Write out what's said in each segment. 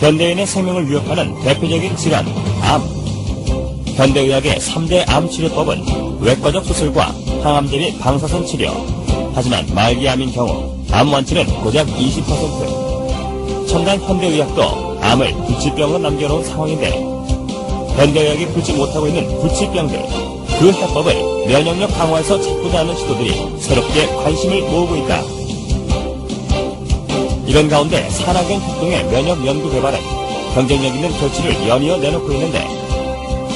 현대인의 생명을 위협하는 대표적인 질환, 암. 현대의학의 3대 암 치료법은 외과적 수술과 항암제 및 방사선 치료. 하지만 말기암인 경우 암 완치는 고작 20%. 첨단 현대의학도 암을 불치병으로 남겨놓은 상황인데 현대의학이 풀지 못하고 있는 불치병들, 그 해법을 면역력 강화에서 찾고자 하는 시도들이 새롭게 관심을 모으고 있다. 이런 가운데 산학연 협동의 면역 연구 개발은 경쟁력 있는 결실을 연이어 내놓고 있는데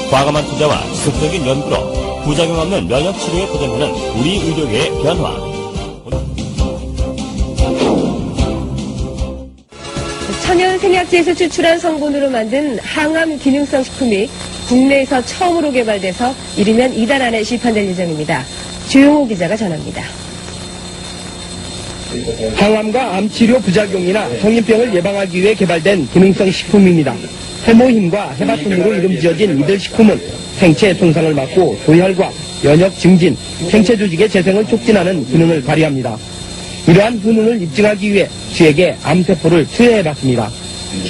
과감한 투자와 지속적인 연구로 부작용 없는 면역 치료에 도전하는 우리 의료계의 변화. 천연 생약제에서 추출한 성분으로 만든 항암 기능성 식품이 국내에서 처음으로 개발돼서 이르면 이달 안에 시판될 예정입니다. 주용호 기자가 전합니다. 항암과 암치료 부작용이나 성인병을 예방하기 위해 개발된 기능성 식품입니다. 해모힘과 해바톤으로 이름 지어진 이들 식품은 생체 손상을 막고 조혈과 면역 증진, 생체 조직의 재생을 촉진하는 기능을 발휘합니다. 이러한 효능을 입증하기 위해 쥐에게 암세포를 투여해봤습니다.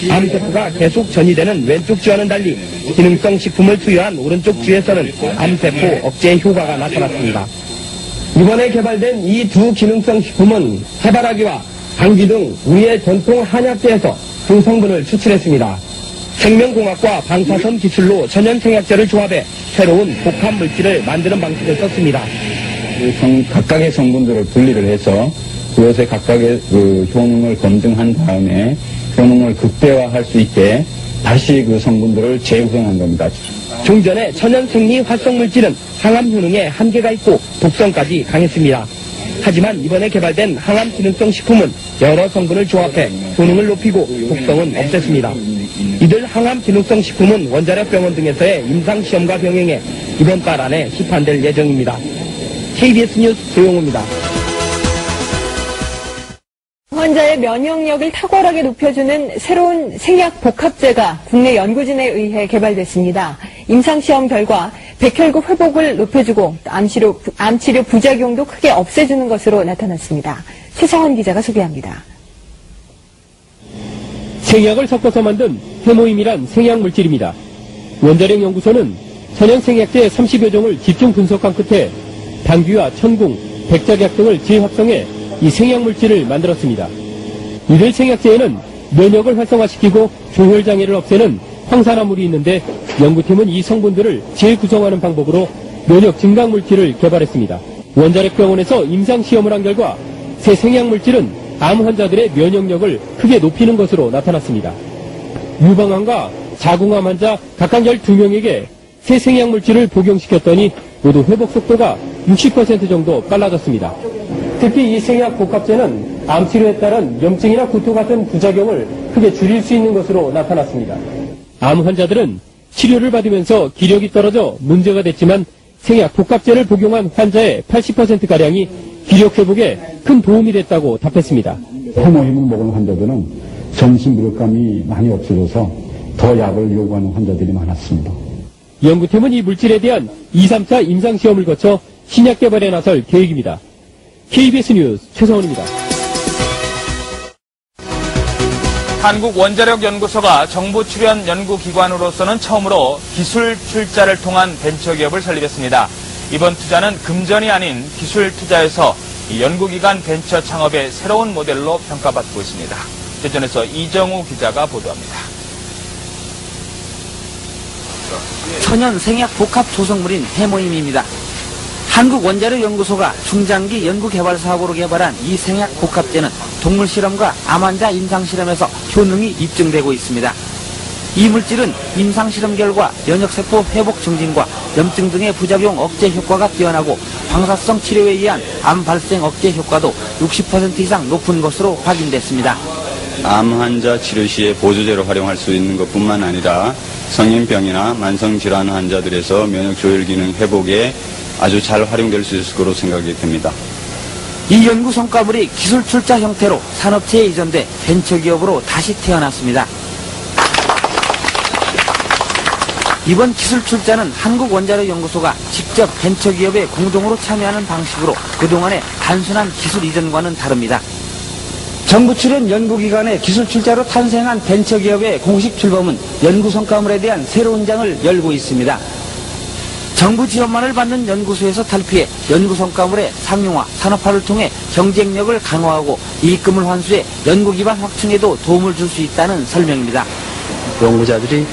암세포가 계속 전이되는 왼쪽 쥐와는 달리 기능성 식품을 투여한 오른쪽 쥐에서는 암세포 억제 효과가 나타났습니다. 이번에 개발된 이 두 기능성 식품은 해바라기와 당귀 등 우리의 전통 한약재에서 그 성분을 추출했습니다. 생명공학과 방사선 기술로 천연생약제를 조합해 새로운 복합 물질을 만드는 방식을 썼습니다. 각각의 성분들을 분리를 해서 그것의 각각의 효능을 검증한 다음에 효능을 극대화할 수 있게 다시 그 성분들을 재구성한 겁니다. 종전의 천연생리 활성물질은 항암 효능에 한계가 있고 독성까지 강했습니다. 하지만 이번에 개발된 항암 기능성 식품은 여러 성분을 조합해 효능을 높이고 독성은 없앴습니다. 이들 항암 기능성 식품은 원자력 병원 등에서의 임상시험과 병행해 이번 달 안에 시판될 예정입니다. KBS 뉴스 조용호입니다. 환자의 면역력을 탁월하게 높여주는 새로운 생약 복합제가 국내 연구진에 의해 개발됐습니다. 임상시험 결과 백혈구 회복을 높여주고 암치료 부작용도 크게 없애주는 것으로 나타났습니다. 최상원 기자가 소개합니다. 생약을 섞어서 만든 해모임이란 생약물질입니다. 원자력 연구소는 천연생약제 30여 종을 집중 분석한 끝에 당귀와 천궁, 백작약 등을 재합성해 이 생약물질을 만들었습니다. 이들 생약제에는 면역을 활성화시키고 조혈장애를 없애는 황산화물이 있는데 연구팀은 이 성분들을 재구성하는 방법으로 면역 증강물질을 개발했습니다. 원자력병원에서 임상시험을 한 결과 새 생약물질은 암 환자들의 면역력을 크게 높이는 것으로 나타났습니다. 유방암과 자궁암 환자 각각 12명에게 새 생약물질을 복용시켰더니 모두 회복 속도가 60% 정도 빨라졌습니다. 특히 이 생약 복합제는 암치료에 따른 염증이나 구토 같은 부작용을 크게 줄일 수 있는 것으로 나타났습니다. 암 환자들은 치료를 받으면서 기력이 떨어져 문제가 됐지만 생약 복합제를 복용한 환자의 80%가량이 기력 회복에 큰 도움이 됐다고 답했습니다. 해모임을 먹은 환자들은 전신 무력감이 많이 없어져서 더 약을 요구하는 환자들이 많았습니다. 연구팀은 이 물질에 대한 2, 3차 임상시험을 거쳐 신약 개발에 나설 계획입니다. KBS 뉴스 최성원입니다. 한국원자력연구소가 정부 출연 연구기관으로서는 처음으로 기술 출자를 통한 벤처기업을 설립했습니다. 이번 투자는 금전이 아닌 기술 투자에서 연구기관 벤처 창업의 새로운 모델로 평가받고 있습니다. 대전에서 이정우 기자가 보도합니다. 천연 생약 복합 조성물인 해모임입니다. 한국원자력연구소가 중장기 연구개발 사업으로 개발한 이 생약 복합제는 동물 실험과 암 환자 임상실험에서 효능이 입증되고 있습니다. 이 물질은 임상실험 결과 면역세포 회복 증진과 염증 등의 부작용 억제 효과가 뛰어나고 방사성 치료에 의한 암 발생 억제 효과도 60% 이상 높은 것으로 확인됐습니다. 암 환자 치료 시에 보조제로 활용할 수 있는 것뿐만 아니라 성인병이나 만성질환 환자들에서 면역조혈 기능 회복에 아주 잘 활용될 수 있을 거로 생각이 됩니다. 이 연구 성과물이 기술 출자 형태로 산업체에 이전돼 벤처기업으로 다시 태어났습니다. 이번 기술 출자는 한국원자력연구소가 직접 벤처기업에 공동으로 참여하는 방식으로 그동안의 단순한 기술 이전과는 다릅니다. 정부 출연 연구기관의 기술 출자로 탄생한 벤처기업의 공식 출범은 연구 성과물에 대한 새로운 장을 열고 있습니다. 정부 지원만을 받는 연구소에서 탈피해 연구 성과물의 상용화, 산업화를 통해 경쟁력을 강화하고 이익금을 환수해 연구 기반 확충에도 도움을 줄 수 있다는 설명입니다. 연구자들이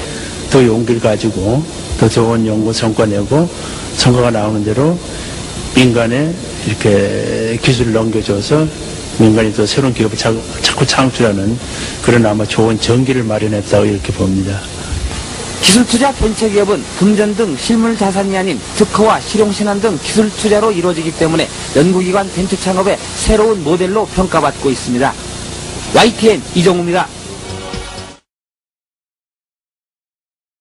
더 용기를 가지고 더 좋은 연구 성과 내고 성과가 나오는 대로 민간에 이렇게 기술을 넘겨줘서 민간이 또 새로운 기업을 자꾸 창출하는 그런 아마 좋은 전기를 마련했다고 이렇게 봅니다. 기술투자 벤처기업은 금전 등 실물 자산이 아닌 특허와 실용신안 등 기술 투자로 이루어지기 때문에 연구기관 벤처 창업의 새로운 모델로 평가받고 있습니다. YTN 이정우입니다.